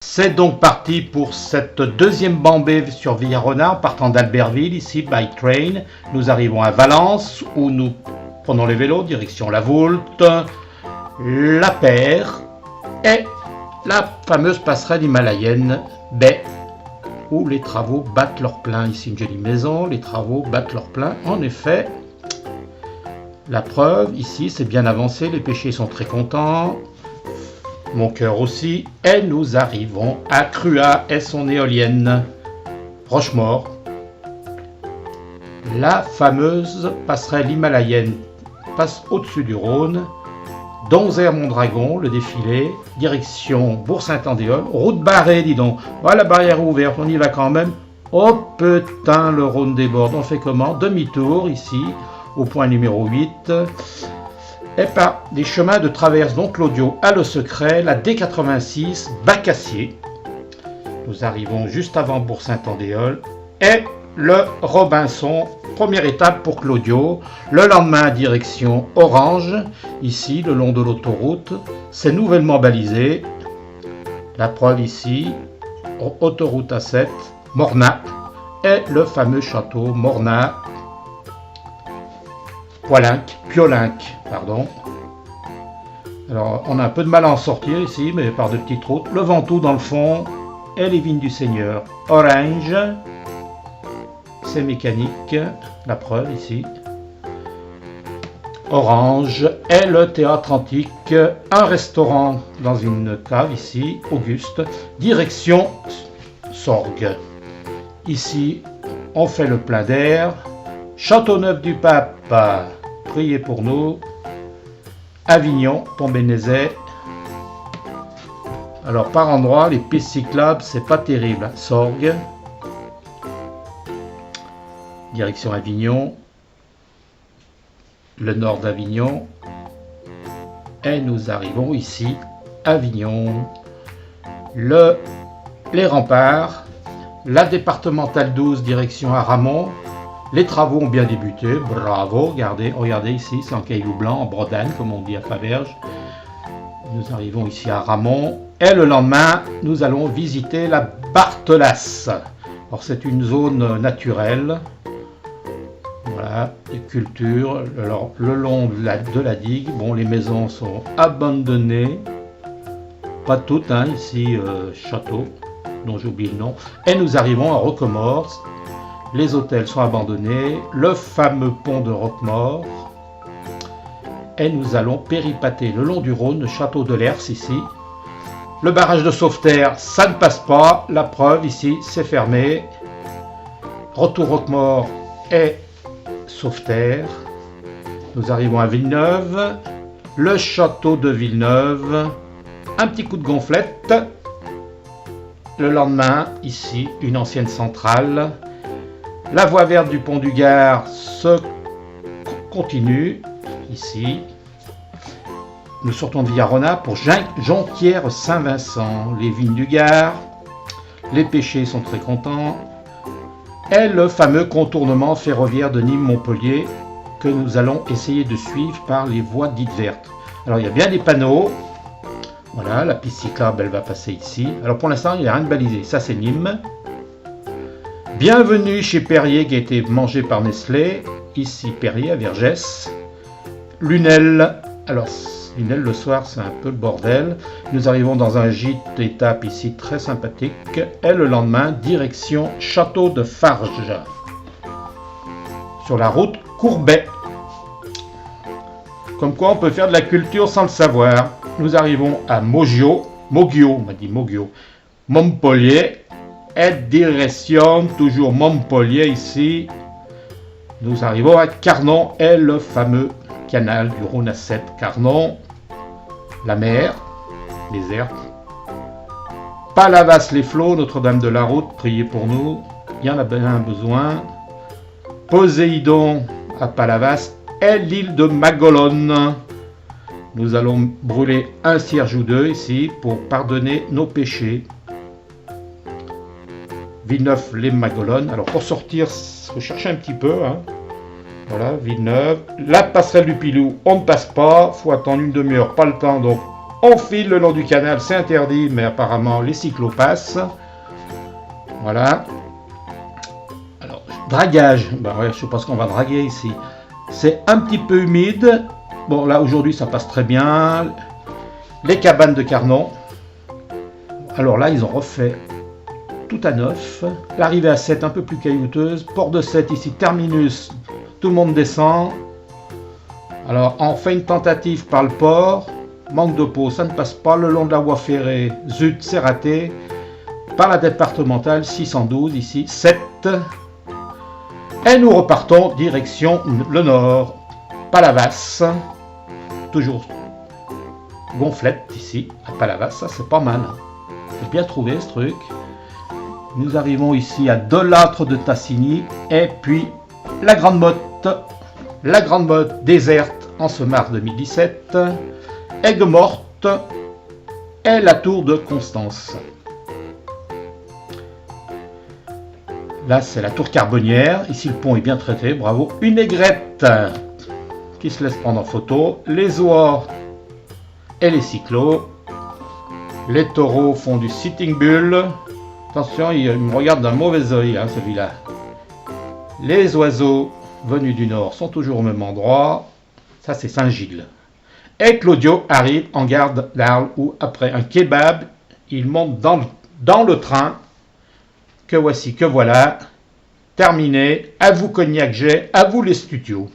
C'est donc parti pour cette deuxième bambée sur Villarona en partant d'Albertville, ici by train. Nous arrivons à Valence où nous prenons les vélos, direction la Voulte, la Paire et la fameuse passerelle himalayenne baie où les travaux battent leur plein. Ici une jolie maison, les travaux battent leur plein. En effet, la preuve ici c'est bien avancé, les pêcheurs sont très contents. Mon cœur aussi, et nous arrivons à Crua et son éolienne. Rochemort, la fameuse passerelle himalayenne passe au-dessus du Rhône. Donzère-Mondragon, le défilé, direction Bourg-Saint-Andéol, route barrée, dis donc. Voilà, la barrière ouverte, on y va quand même. Oh putain, le Rhône déborde, on fait comment? Demi-tour ici, au point numéro 8. Et par des chemins de traverse, donc l'Audio à Le Secret, la D86, Bacassier. Nous arrivons juste avant Bourg-Saint-Andéol et le Robinson, première étape pour Claudio. Le lendemain, direction Orange, ici, le long de l'autoroute. C'est nouvellement balisé. La preuve ici, autoroute A7, Morna, et le fameux château Morna. Piolinck, pardon. Alors, on a un peu de mal à en sortir ici, mais par de petites routes. Le Ventoux dans le fond, et les vignes du Seigneur. Orange, c'est mécanique, la preuve ici. Orange, et le théâtre antique, un restaurant dans une cave ici, Auguste, direction Sorgues. Ici, on fait le plein d'air. Châteauneuf-du-Pape, priez pour nous. Avignon, Pont-Bénézet. Alors par endroits, les pistes cyclables, c'est pas terrible. Sorgues, direction Avignon, le nord d'Avignon, et nous arrivons ici, Avignon, les remparts, la départementale 12, direction Aramon. Les travaux ont bien débuté, bravo, regardez ici, c'est en caillou blanc, en brodane, comme on dit à Faverges. Nous arrivons ici à Ramon, et le lendemain, nous allons visiter la Barthelasse. Alors c'est une zone naturelle, voilà, des cultures, alors, le long de la digue. Bon, les maisons sont abandonnées, pas toutes, hein, ici, château, dont j'oublie le nom, et nous arrivons à Rocquemort. Les hôtels sont abandonnés, le fameux pont de Roquemort, et nous allons péripater le long du Rhône, le château de l'Hers ici. Le barrage de Sauveterre, ça ne passe pas, la preuve ici, c'est fermé. Retour Roquemort et Sauveterre. Nous arrivons à Villeneuve, le château de Villeneuve, un petit coup de gonflette. Le lendemain, ici, une ancienne centrale. La voie verte du pont du Gard se continue, ici. Nous sortons de Villarona pour Jonquière-Saint-Vincent. Les vignes du Gard, les pêcheurs sont très contents. Et le fameux contournement ferroviaire de Nîmes-Montpellier que nous allons essayer de suivre par les voies dites vertes. Alors il y a bien des panneaux. Voilà, la piste cyclable, elle va passer ici. Alors pour l'instant, il n'y a rien de balisé. Ça, c'est Nîmes. Bienvenue chez Perrier qui a été mangé par Nestlé. Ici Perrier à Vergès. Lunel. Alors Lunel le soir c'est un peu le bordel. Nous arrivons dans un gîte d'étape ici très sympathique. Et le lendemain direction Château de Farges. Sur la route Courbet. Comme quoi on peut faire de la culture sans le savoir. Nous arrivons à Montpellier. Et direction, toujours Montpellier ici. Nous arrivons à Carnon et le fameux canal du Rhône à 7. Carnon, la mer, les herbes. Palavas-les-Flots, Notre-Dame de la Route, priez pour nous. Il y en a bien besoin. Poséidon à Palavas et l'île de Magolone. Nous allons brûler un cierge ou deux ici pour pardonner nos péchés. Villeneuve-les-Magolones. Alors pour sortir, il faut chercher un petit peu. Hein. Voilà, Villeneuve. La passerelle du Pilou, on ne passe pas. Il faut attendre une demi-heure, pas le temps. Donc On file le long du canal, c'est interdit, mais apparemment les cyclos passent. Voilà. Alors, dragage. Ben ouais, je sais pas ce qu'on va draguer ici. C'est un petit peu humide. Bon, là, aujourd'hui, ça passe très bien. Les cabanes de Carnon. Alors là, ils ont refait tout à neuf. L'arrivée à 7, un peu plus caillouteuse. Port de 7, ici, terminus. Tout le monde descend. Alors, on fait une tentative par le port. Manque de peau, ça ne passe pas. Le long de la voie ferrée, zut, c'est raté. Par la départementale 612, ici, 7. Et nous repartons direction le nord. Palavas. Toujours gonflette ici, à Palavas. Ça, c'est pas mal. C'est bien trouvé, ce truc. Nous arrivons ici à Delattre de Tassigny. Et puis, la Grande Motte. La Grande Motte déserte en ce mars 2017. Aigues-Mortes et la tour de Constance. Là, c'est la tour Carbonnière. Ici, le pont est bien traité, bravo. Une aigrette qui se laisse prendre en photo. Les oies et les cyclos. Les taureaux font du sitting bull. Attention, il me regarde d'un mauvais oeil, hein, celui-là. Les oiseaux venus du nord sont toujours au même endroit. Ça, c'est Saint-Gilles. Et Claudio arrive en gare d'Arles où, après un kebab, il monte dans le train. Que voici, que voilà. Terminé. À vous Cognac Jet, à vous les studios.